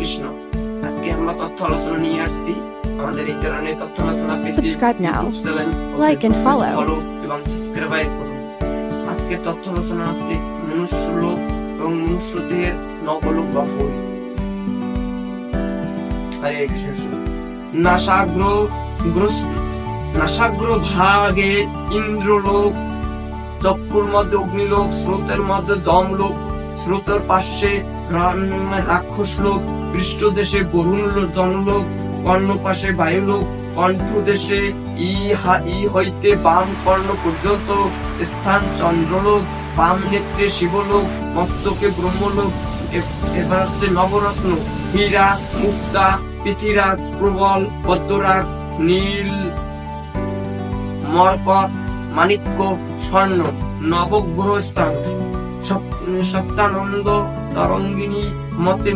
কৃষ্ণ। আজকে আমরা তথ্য আলোচনা নিয়ে আসছি। আমাদের এই ধরনের তথ্য আলোচনা পেতে Subscribe now. YouTube channel Like and follow. Follow এবং সাবস্ক্রাইব করুন। আজকে তথ্য আলোচনা আছে মনুষ্যলোক এবং মনুষ্যদের নবলোক বা ভুল। হরে কৃষ্ণ। নাসাগ্র ভাগে ইন্দ্রলোক, চক্ষুর মধ্যে অগ্নিলোক, স্রোতের মধ্যে যমলোক, স্রোতের পাশে রাক্ষস লোক, পৃষ্ঠ দেশে বরুণ জনলোক, কর্ণ পাশে বায়ুলোক, কণ্ঠ দেশে ই হইতে বাম কর্ণ পর্যন্ত স্থান চন্দ্রলোক, বাম নেত্রে শিবলোক, মস্তকে ব্রহ্মলোক। এবার হচ্ছে নবরত্ন, হীরা, মুক্তা, পৃথিরাজ, প্রবল, পদ্মরাগ, নীল, মরকট, মাণিক্য, স্বর্ণ। নবগ্রহ স্থান সপ্তানন্দ তরঙ্গিনী মতে